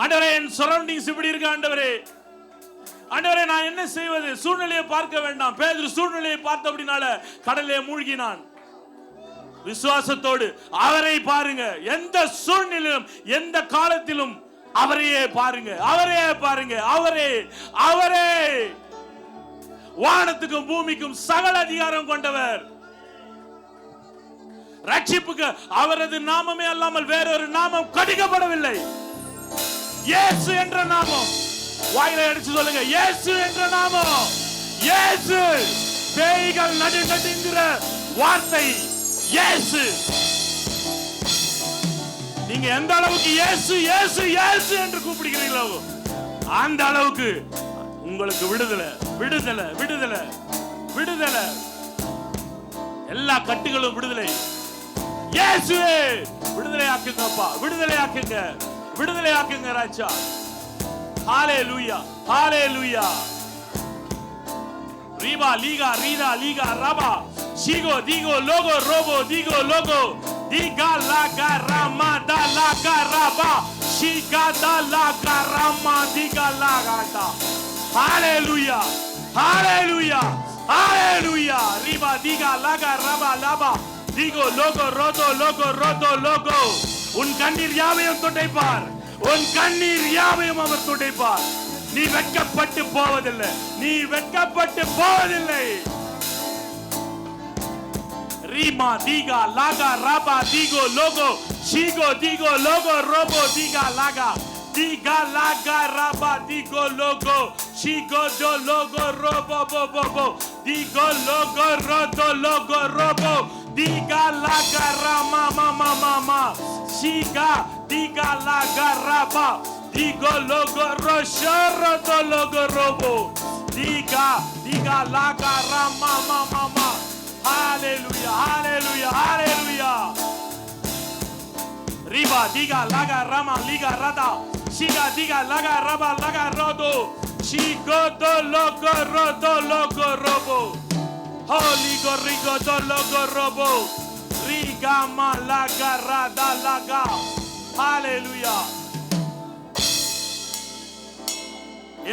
[SPEAKER 1] ஆண்டவரே என் சரௌண்டிங்ஸ் இப்படி இருக்கு ஆண்டவரே, ஆண்டவரே நான் என்ன செய்வது? சூழ்நிலையை பார்க்க வேண்டாம். பேதுரு சூழ்நிலையை பார்த்தபடினால கடலிலே மூழ்கினான். விசுவாசத்தோடு அவரை பாருங்க. எந்த சூழ்நிலையிலும் எந்த காலத்திலும் அவரையே பாருங்க, அவரே பாருங்க, அவரே, அவரே. வானத்துக்கும் பூமிக்கும் சகல அதிகாரம் கொண்டவர். ரட்சிப்புக்கு அவரது நாமமே அல்லாமல் வேறொரு நாமம் கடிக்கப்படவில்லை. இயேசு என்ற நாமம். வாயிலை அடிச்சு சொல்லுங்க, இயேசு என்ற நாமம். இயேசு. பேய்கள் நடுநடுங்கிற வார்த்தை இயேசு. நீங்க எந்த அளவுக்கு இயேசு இயேசு இயேசு என்று கூப்பிடுகிறீங்களோ அந்த அளவுக்கு உங்களுக்கு விடுதலை, விடுதலை, விடுதலை, விடுதலை. எல்லா கட்டுகளும் விடுதலை. இயேசுவே விடுதலை ஆக்குங்கப்பா, விடுதலை ஆக்குங்க, விடுதலை ஆக்குங்க ராஜா. ஹalleluya, ஹalleluya. ரீபா லீகா ரீதா லீகா ரபா ஷீகோ தீகோ லோகோ ரோபோ தீகோ லோகோ diga la garama da la garaba, shiga da la garama, diga la gata. Hallelujah, hallelujah, hallelujah. Riba diga la garaba laba, digo logo rodo logo rodo logo. உன் கண்ணீர் யாவையும் துடைப்பார், உன் கண்ணீர் யாவையும் அவர் துடைப்பார். நீ வெட்கப்பட்டு போவதில்லை, நீ வெட்கப்பட்டு போவதில்லை. Rima diga laga raba digo logo shigo digo logo robo diga laga raba digo logo shigo do logo robo bo bo bo digo logo rodo logo robo diga laga rama mama mama shiga diga laga raba digo logo roshoro do logo robo diga laga rama mama mama. Hallelujah, hallelujah, hallelujah. Riba diga laga rama liga rada, shiga diga laga raba laga rodo, shigo do logo rodo logo robo, holy go rigo do logo robo, riga ma laga rada laga. Hallelujah.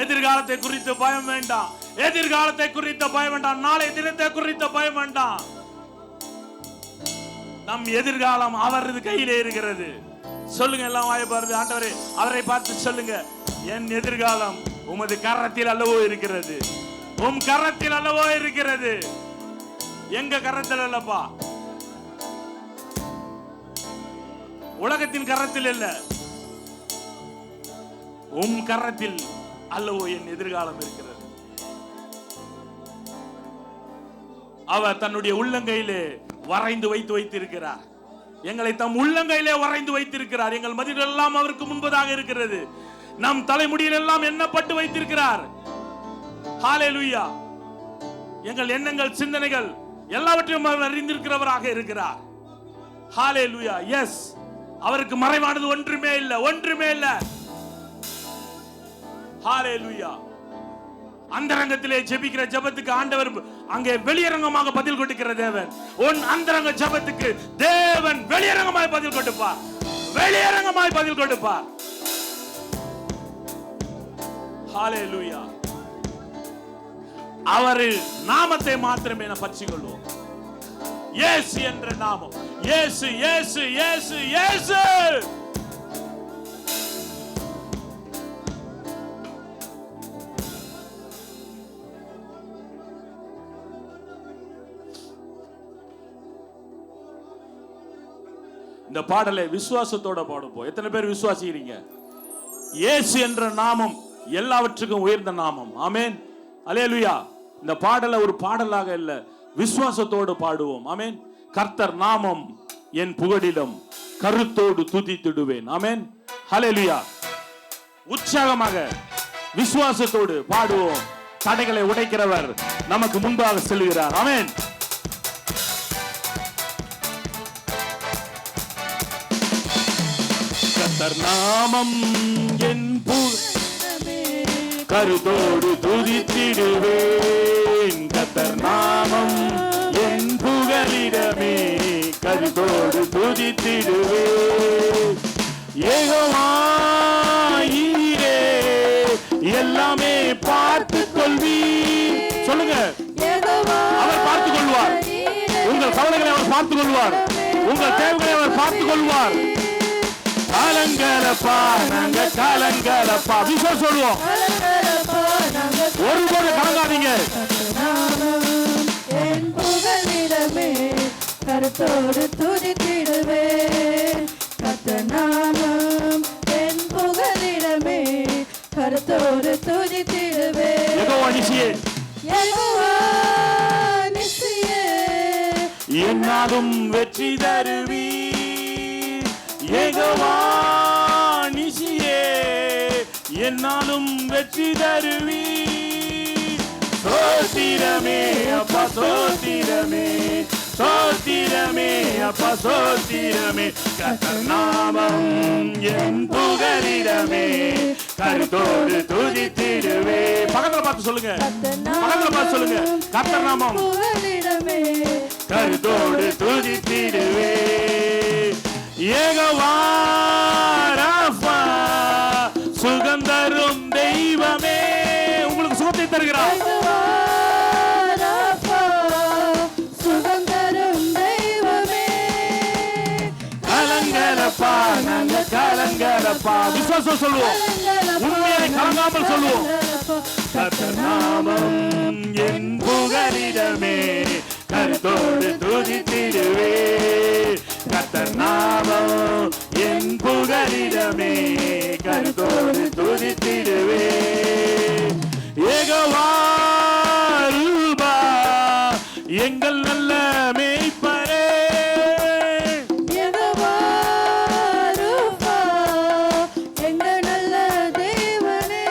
[SPEAKER 1] எதிர்காலத்தை குறித்து பயம் வேண்டாம், எதிர்காலத்தை குறித்த பயம் வேண்டாம், நாளை தினத்தை குறித்த பயம் வேண்டாம். நம் எதிர்காலம் அவரது கையிலே இருக்கிறது. சொல்லுங்க எல்லாம் வாயை பாருங்க, ஆண்டவரே அவரை பார்த்து சொல்லுங்க, என் எதிர்காலம் உமது கரத்தில் அல்லவோ இருக்கிறது, உம் கரத்தில் அல்லவோ இருக்கிறது. எங்க கரத்தில் அல்லப்பா, உலகத்தின் கரத்தில் இல்ல, உம் கரத்தில் அல்லவோ என் எதிர்காலம் இருக்கிறது. அவர் தன்னுடைய உள்ளங்கையிலே வரைந்து வைத்திருக்கிறார். எங்களை தம் உள்ளங்கையிலே வரைந்து வைத்திருக்கிறார். எங்கள் மதில் எல்லாம் அவருக்கு முன்பதாக இருக்கிறது. நம் தலைமுடியில் எல்லாம் எண்ணப்பட்டு வைத்திருக்கிறார். ஹalleluya. எங்கள் எண்ணங்கள் சிந்தனைகள் எல்லாவற்றையும் அவர் அறிந்திருக்கிறவராக இருக்கிறார். ஹalleluya. எஸ், அவருக்கு மறைவானது ஒன்றுமே இல்லை, ஒன்றுமே இல்லை. ஹalleluya. அந்தரங்கத்திலே ஜெபிக்கிற ஜெபத்துக்கு ஆண்டவர் அங்கே வெளியரங்கமாக பதில் கொடுக்கிற தேவன். உன் அந்தரங்க ஜெபத்துக்கு தேவன் வெளியரங்கமாய் பதில் கொடுப்பார், வெளியரங்கமாய் பதில் கொடுப்பார். ஹalleluya. அவர் நாமத்தை மாத்திரமே நாம் பற்றிக்கொள்வோம். இயேசு என்ற நாமம், இயேசு இயேசு இயேசு இயேசு. இந்த பாடலை விசுவாசத்தோட பாடுவோம். எத்தனை பேர் விசுவாசிக்கிறீங்க? இயேசு என்ற நாமம் எல்லாவற்றுக்கும் உயர்ந்த நாமம். ஆமென், அல்லேலூயா. இந்த பாடலை ஒரு பாடலாக இல்ல, விசுவாசத்தோடு பாடுவோம். ஆமென். கர்த்தர் நாமம் என் புகழிலும் கருத்தோடு துதித்திடுவேன். ஆமென், அல்லேலூயா. உற்சாகமாக விசுவாசத்தோடு பாடுவோம். தடைகளை உடைக்கிறவர் நமக்கு முன்பாக செல்கிறார். ஆமென். கர்த்தர் நாமம் என் கருத்தோடு துதித்திடுவேன். கர்த்தர் நாமம் என் புகலிடமே, கருத்தோடு துதித்திடுவேன். யெகோவா ஈரே எல்லாமே பார்த்துக் கொள்வீர். சொல்லுங்க, அவர் பார்த்துக் கொள்வார். உங்கள் கவலைகளை அவர் பார்த்துக் கொள்வார், உங்கள் தேவைகளை அவர் பார்த்துக் கொள்வார். காலங்களப்பா நாங்க காலங்களப்பா விசுவாசம் சொல்லுவோம். ஒருபோது கலங்காதீங்க.
[SPEAKER 2] என் புகலிடமே கருத்தோடு துதித்திடுவேன். கர்த்தர் நாமம் என் புகலிடமே கருத்தோடு துதித்திடுவேன்.
[SPEAKER 1] யெகோவா நிசியே,
[SPEAKER 2] யெகோவா நிசியே
[SPEAKER 1] என்னாலும் வெற்றி தருவீர். யெகோவா நிசியே என்னாலும் வெற்றி தருவீர். சோத்திரமே அப்பா சோத்திரமே, சோத்திரமே அப்பா சோத்திரமே. கர்த்தர் நாமம் என் புகலிடமே, கருத்தோடு துதித்திடுவே. பக்கத்துல பார்த்து சொல்லுங்க, பக்கத்துல பார்த்து சொல்லுங்க. கர்த்தர் நாமம்
[SPEAKER 2] புகலிடமே
[SPEAKER 1] கருத்தோடு துதித்திடுவே. யெகோவா ராஃபா, சுகந்தரும் தெய்வமே. உங்களுக்கு சுகத்தை தருகிறார்.
[SPEAKER 2] யெகோவா ராஃபா, சுகந்தரும் தெய்வமே.
[SPEAKER 1] கலங்கலப்பா, நாங்க கலங்கலப்பா. விசுவாசம் சொல்லுவோம், உண்மையை கலங்காமல் சொல்லுவோம். கர்த்தர் நாமம் என் புகலிடமே, கருத்தோடு துதித்திடுவே. கர்த்தர் நாமம் என் புகலிடமே, கருத்தோடு துதித்திடுவே. யெகோவா ரூபா, எங்கள் நல்ல மேய்ப்பரே.
[SPEAKER 2] யெகோவா ரூபா, எங்கள் நல்ல தேவனே.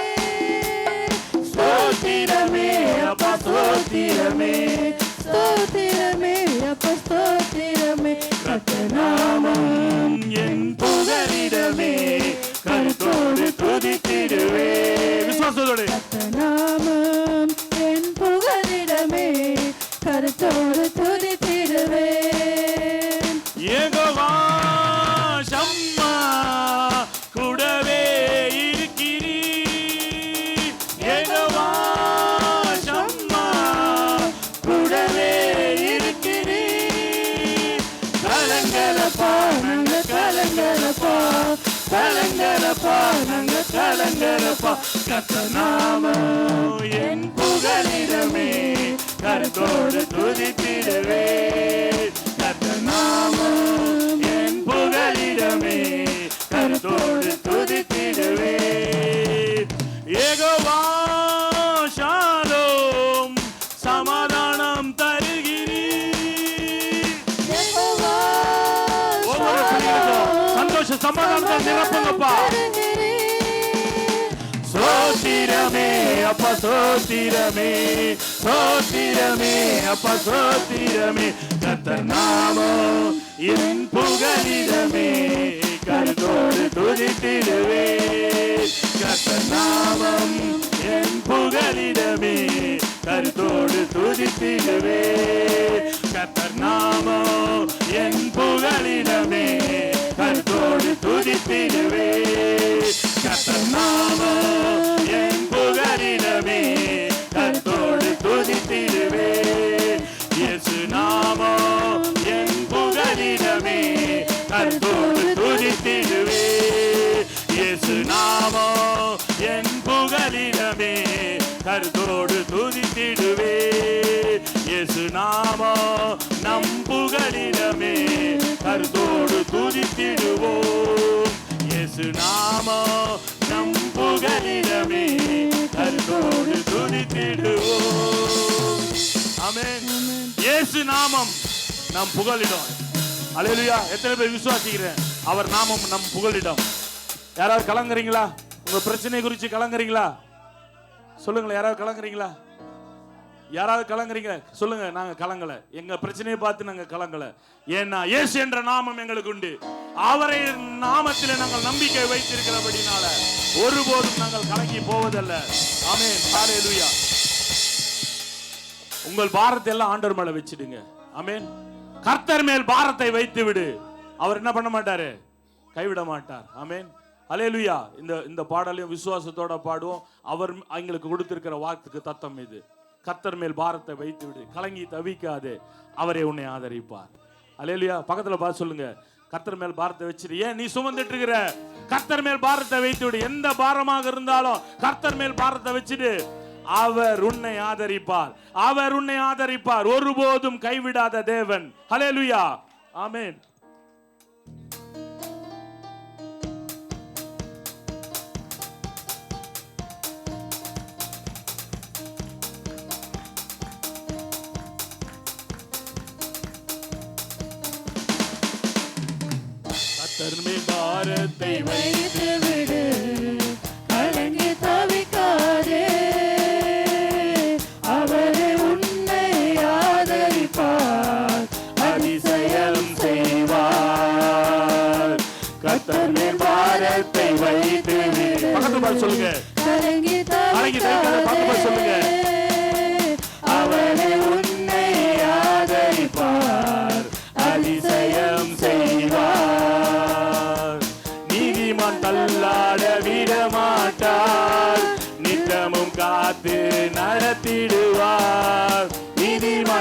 [SPEAKER 1] ஸ்தோத்திரமே அப்பா, ஸ்தோத்திரமே,
[SPEAKER 2] ஸ்தோத்திரமே அப்பா, ஸ்தோத்திரமே.
[SPEAKER 1] கர்த்தர் நாமம் என் புகலிடமே, கருத்தோடு துதித்திடுவே. விசுவாசத்தோடு
[SPEAKER 2] கர்த்தர் நாமம் என் புகலிடமே, கருத்தோடு துதித்திடுவேன்.
[SPEAKER 1] யெகோவா ஷம்மா, கூடவே இருக்கிறீர். யெகோவா ஷம்மா, கூடவே இருக்கிறீர். கலங்கலப்பா, நாங்க கலங்கலப்பா, கலங்கலப்பா, நாங்க கலங்கலப்பா. கர்த்தர் நாமம் என் புகலிடமே, கருத்தோடு துதித்திடுவே. கர்த்தர் நாமம் என் புகலிடமே, கருத்தோடு துதித்திடுவே. யெகோவா ஷாலோம், சமாதானம் தருகிறீர்.
[SPEAKER 2] யெகோவா
[SPEAKER 1] ஒவ்வொரு பிள்ளைகளுக்கும் சந்தோஷ சமாதானத்தை நிரப்புங்கப்பா. சோத்திரமே அப்பா, சோத்திரமே, சோத்திரமே அப்பா, சோத்திரமே. கர்த்தர் நாமம் என் புகலிடமே, கருத்தோடு துதித்திடுவே. கர்த்தர் நாமம் என் புகலிடமே, கருத்தோடு துதித்திடுவே. கர்த்தர் நாமம் என் புகலிடமே, கருத்தோடு துதித்திடுவே. கர்த்தர் நாமம் என் புகலிடமே, கருத்தோடு துதித்திடுவே. இயேசு நாமம் என் புகலிடமே, கருத்தோடு துதித்திடுவே. இயேசு நாமம் என் புகலிடமே, கருத்தோடு துதித்திடுவே. இயேசு நாமம் நம் புகலிடமே, கருத்தோடு துதித்திடுவோம். இயேசு நாமம் நம் புகலிடமே, கருத்தோடு துதித்திடுவோம். ஆமென். இயேசு நாமம் நம் புகலிடம். அல்லேலூயா. எத்தனை பேர் விசுவாசிக்கிறேன் அவர் நாமம் நம் புகலிடம்? யாராவது கலங்குறீங்களா? உங்க பிரச்சனை குறித்து கலங்குறீங்களா? சொல்லுங்களேன். யாராவது கலங்குறீங்களா? யாராவது கலங்குறீங்க? சொல்லுங்க. நாங்க கலங்கல. எங்க பிரச்சனையை பார்த்து நாங்க கலங்கல. ஏன்னா இயேசு என்ற நாமம் எங்களுக்கு உண்டு. அவரை நாமத்தில் நாங்கள் நம்பிக்கை வைத்திருக்கிறபடினால ஒருபோதும் நாங்கள் கலங்கி போவதல்ல. ஆமென். ஹல்லேலூயா. உங்கள் பாரத்தை எல்லாம் ஆண்டவர் மேல வச்சிடுங்க. ஆமென். கர்த்தர் மேல் பாரத்தை வைத்து விடு. அவர் என்ன பண்ண மாட்டாரு? கைவிட மாட்டார். ஆமென். ஹல்லேலூயா. இந்த பாடலையும் விசுவாசத்தோட பாடுவோம். அவர் எங்களுக்கு கொடுத்திருக்கிற வாக்குக்கு தத்தம் இது. கர்த்தர் மேல் பாரத்தை வைத்து விடு, கலங்கி தவிக்காதே, அவரே உன்னை ஆதரிப்பார். அல்லேலூயா. பக்கத்துல பார்த்து சொல்லுங்க, கர்த்தர் மேல் பாரத்தை வச்சிரு. ஏன் நீ சுமந்துட்டு இருக்கிற? கர்த்தர் மேல் பாரத்தை வைத்து விடு. எந்த பாரமாக இருந்தாலும் கர்த்தர் மேல் பாரத்தை வச்சிடு. அவர் உன்னை ஆதரிப்பார். அவர் உன்னை ஆதரிப்பார். ஒருபோதும் கைவிடாத தேவன். அல்லேலூயா. ஆமென். கர்த்தர் மேல் பாரத்தை வைத்து விடு,
[SPEAKER 2] கலங்கி தவிக்காதே, அவரே உன்னை ஆதரிப்பார்,
[SPEAKER 1] அதிசயம் செய்வார். கர்த்தர் மேல் பாரத்தை வைத்து விடு. பக்கத்துல பார்த்து சொல்லுங்க.
[SPEAKER 2] கலங்கி
[SPEAKER 1] தவிக்காதே, பக்கத்துல சொல்லுங்க.
[SPEAKER 2] அவரே உன்னை ஆதரிப்பார்,
[SPEAKER 1] அதிசயம் செய்வார்.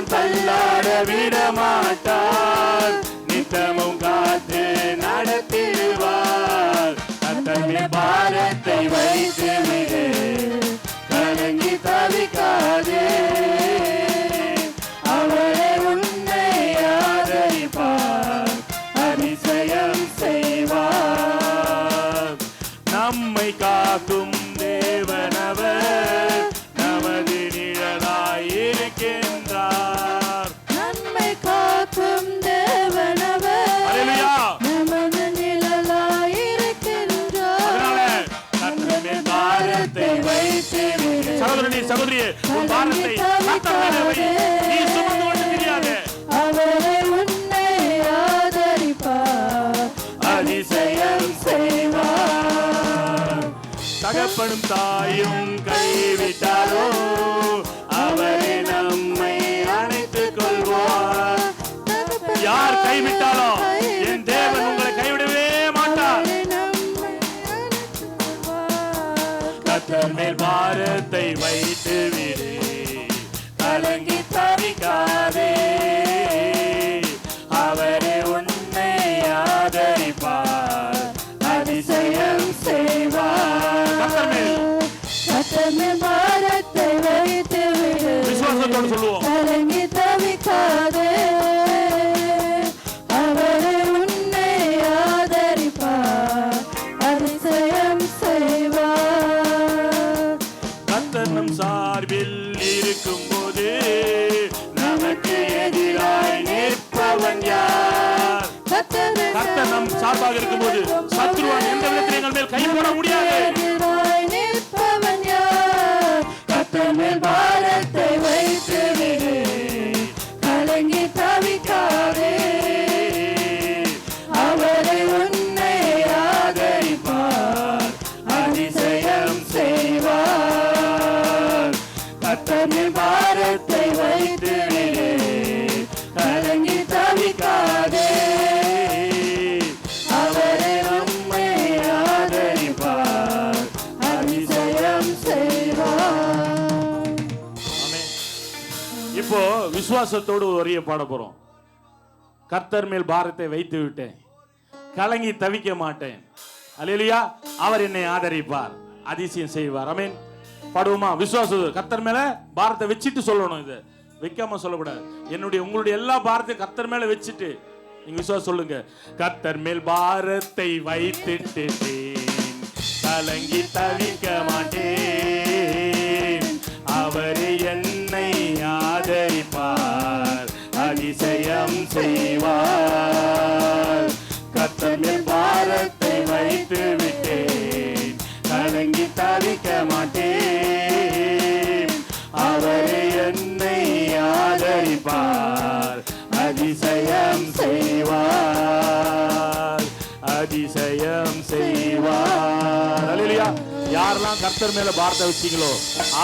[SPEAKER 1] சாத்தான் தள்ளாட விட மாட்டார், நித்தமும் காத்து நடத்திடுவார். கர்த்தர் பாரத்தை வைத்து விடு, கலங்கி தவிக்காதே, அவரே உன்னை ஆதரிப்பார், அதிசயம் செய்வார். நம்மை காக்கும் தேவனவர் நமது நிழலாய் இருக்கின்றார்.
[SPEAKER 2] நம்மை காக்கும் தேவனவர்
[SPEAKER 1] அல்லேலூயா.
[SPEAKER 2] நமது நிழலாய் இருக்கின்றார்.
[SPEAKER 1] அதனால கர்த்தர் மேல் பாரத்தை வைத்து விடு. சகோதரனே சகோதரியே, உன் பாரத்தை கர்த்தர் மேல் வை. நீ சுமந்து கொண்டு தெரியாதே,
[SPEAKER 2] அவரே உன்னை ஆதரிப்பார்,
[SPEAKER 1] அதிசயம் செய்வார். தகப்பனும் தாயும் கைவிட்டாரோ, அவரே நம்மை அணைத்துக் கொள்வார். யார் கைவிட்டாலும் என் தேவன் உங்களை கைவிடவே மாட்டார். கர்த்தர் மேல் பாரத்தை வைத்து விடு, கலங்கி தவிக்காதே, அவரே உன்னை ஆதரிப்பார், அதிசயம் செய்வார். கர்த்தர் மேல்
[SPEAKER 2] பாரத்தை வைத்து விடு,
[SPEAKER 1] விசுவாசத்தோடு சொல்லுவோம்,
[SPEAKER 2] கலங்கி தவிக்காதே, அவரே உன்னை ஆதரிப்பார், அதிசயம் செய்வார்.
[SPEAKER 1] கர்த்தர் நம் சார்பில் இருக்கும்போது நமக்கு எதிராய் நிற்பவன் யார்? கர்த்தர் நம் சார்பாக இருக்கும்போது சத்துருவான் எந்த விதத்தில் எங்கள் மேல் கை போட முடியாது.
[SPEAKER 2] எதிராய் நிற்பவன் யார்? கர்த்தர் மேல் பாரத்தை வைத்து விடு, கலங்கி தவிக்காதே, அவரே உன்னை ஆதரிப்பார், அதிசயம் செய்வார். கர்த்தர் மேல் பாரத்தை வைத்து விடு, கலங்கி தவிக்காதே, அவரே நம்மை ஆதரிப்பார், அதிசயம் செய்வார்.
[SPEAKER 1] ஆமென். இப்போ விசுவாசத்தோடு ஒரு வரியை பாட போறோம். கர்த்தர் மேல் பாரத்தை வைத்து விட்டேன், கலங்கி தவிக்க மாட்டேன். அல்லேலூயா. அவர் என்னை ஆதரிப்பார், அதிசயம் செய்வார். ஆமென். பாடுவோமா? விசுவாசம். கர்த்தர் மேல பாரத்தை வச்சிட்டு சொல்லணும். இது வைக்காம சொல்லக்கூடாது. உங்களுடைய எல்லா பாரத்தையும் கர்த்தர் மேல வச்சிட்டு நீங்க விசுவாசம் சொல்லுங்க. கர்த்தர் மேல் பாரத்தை வைத்துட்டு கலங்கி தவிக்க மாட்டேன், அவரே என்னை ஆதரிப்பார், அதிசயம் செய்வார். கர்த்தர் மேல் பாரத்தை வைத்து விட்டேன், கலங்கி தவிக்க மாட்டேன், அவரே என்னை ஆதரிப்பார், அதிசயம் செய்வார், அதிசயம் செய்வார். அல்லேலூயா. யாரெல்லாம் கர்த்தர் மேல பாரத்தை வச்சீங்களோ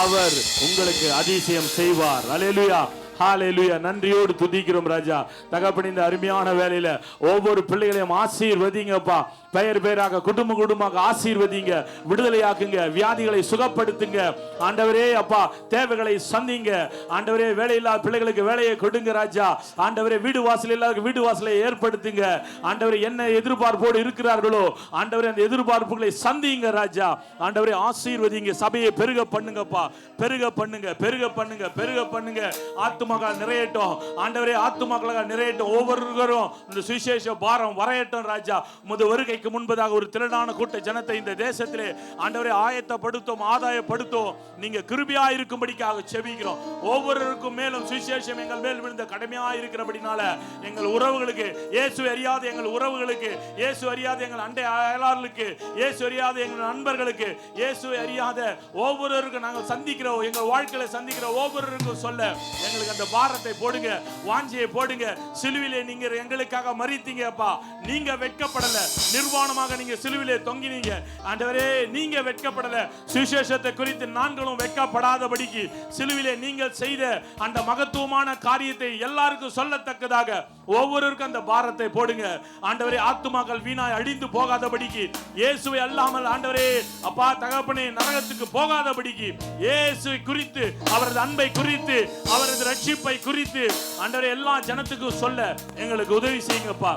[SPEAKER 1] அவர் உங்களுக்கு அதிசயம் செய்வார். அல்லேலூயா. ஹalleluya. நன்றியோடு துதிக்கிறோம் ராஜா. தகப்பனே, இந்த அருமையான வேளையில ஒவ்வொரு பிள்ளைகளையும் ஆசீர்வதிங்கப்பா. பெயர் பெயராக குடும்ப குடும்பமாக ஆசீர்வதிங்க, விடுதலையாக்குங்க, வியாதிகளை சுகப்படுத்துங்க. ஆண்டவரே அப்பா, தேவைகளை சந்திங்க. ஆண்டவரே, வேலையில்லாத பிள்ளைகளுக்கு வேலையை கொடுங்க ராஜா. ஆண்டவரே, வீடு வாசல் இல்லாத வீடு வாசலை ஏற்படுத்துங்க. ஆண்டவரே, என்ன எதிர்பார்ப்போடு இருக்கிறார்களோ ஆண்டவரே, அந்த எதிர்பார்ப்புகளை சந்திங்க ராஜா. ஆண்டவரே, ஆசீர்வதிங்க. சபையை பெருக பண்ணுங்கப்பா, பெருக பண்ணுங்க, பெருக பண்ணுங்க, பெருக பண்ணுங்க. ஆத்துமக்கள் நிறையட்டும் ஆண்டவரே, ஆத்துமக்களாக நிறையட்டும். ஒவ்வொருவரும் இந்த சுவிசேஷ பாரம் வரையட்டும் ராஜா. உமது வருகைக்கு முன்பதாக ஒரு திரளான கூட்ட ஜனத்தை இந்த தேசத்திலே ஆண்டவரே ஆயத்தப்படுத்தும், ஆதாயப்படுத்தும். நீங்க கிருபையா இருக்கும்படிக்காக செபிக்கிறோம். ஒவ்வொருவருக்கும் மேலும் சுவிசேஷம் எங்கள் மேல் விழுந்த கடமையா இருக்கிறபடினால எங்கள் உறவுகளுக்கு, இயேசு அறியாத எங்கள் உறவுகளுக்கு, இயேசு அறியாத எங்கள் அண்டை அயலார்களுக்கு, இயேசு அறியாத எங்கள் நண்பர்களுக்கு, இயேசு அறியாத ஒவ்வொருவருக்கும் நாங்கள் சந்திக்கிறோம், எங்கள் வாழ்க்கையில சந்திக்கிற ஒவ்வொருவருக்கும் சொல்ல எங்களுக்கு அந்த பாரத்தை போடுங்க, வாஞ்சியை போடுங்க. சிலுவிலே நீங்க எங்களுக்காக மரித்தீங்க அப்பா. நீங்க வெட்கப்படல, நிர்வாணமாக நீங்க சிலுவிலே தொங்கினீங்க ஆண்டவரே. நீங்க வெட்கப்படல. சுவிசேஷத்தை குறித்து நாங்களும் வெட்கப்படாதபடிக்கு சிலுவிலே நீங்கள் செய்த அந்த மகத்துவமான காரியத்தை எல்லாருக்கும் சொல்லத்தக்கதாக ஒவ்வொருவருக்கும் அந்த பாரத்தை போடுங்க ஆண்டவரே. ஆத்துமாக்கள் வீணாய் அழிந்து போகாதபடிக்கு, இயேசுவை அல்லாமல் ஆண்டவரே அப்பா தகப்பனே நரகத்துக்கு போகாதபடிக்கு, இயேசுவை குறித்து, அவரது அன்பை குறித்து, அவரது ரட்சிப்பை குறித்து ஆண்டவரே எல்லா ஜனத்துக்கும் சொல்ல எங்களுக்கு உதவி செய்யுங்கப்பா.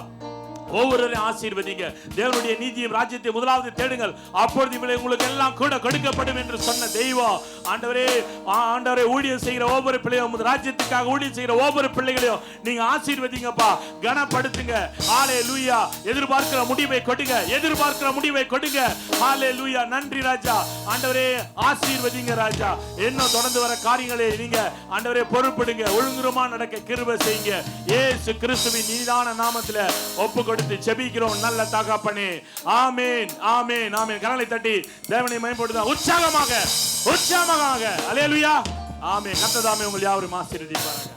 [SPEAKER 1] ஒவ்வொருவரையும் ஆசீர்வதிங்க. தேவனுடைய நீதியும் ராஜ்யத்தை முதலாவது தேடுங்கள், அப்பொழுது இவளை உங்களுக்கு எல்லாம் கூட கொடுக்கப்படும் என்று சொன்ன தெய்வம் ஆண்டவரே. ஆண்டவரே ஊழியம் செய்கிற ஒவ்வொரு பிள்ளையும், உமது ராஜ்யத்துக்காக ஊழியம் செய்கிற ஒவ்வொரு பிள்ளைகளையும் நீங்க ஆசீர்வதிங்கப்பா, கனப்படுத்துங்க. ஹல்லேலூயா. எதிர்பார்க்கிற முடிவை கொடுங்க, எதிர்பார்க்கிற முடிவை கொடுங்க. ஹல்லேலூயா. நன்றி ராஜா. ஆண்டவரே ஆசீர்வதிங்க ராஜா. இன்னும் தொடர்ந்து வர காரியங்களை நீங்க ஆண்டவரே பொறுப்படுங்க, ஒழுங்குமா நடக்க கிருபை செய்யுங்க. இயேசு கிறிஸ்துவின் நீதான நாமத்திலே ஒப்பு கொடுத்து ஜெபிக்கிறோம் நல்ல தகப்பனே. ஆமென், ஆமென், ஆமென். கரங்களை தட்டி தேவனை மகிமைப்படுத்துங்க உற்சாகமாக, உற்சாகமாக. அல்லேலூயா. ஆமென். கர்த்தர் தாமே உங்களை யாவரையும் ஆசீர்வதிப்பாராக.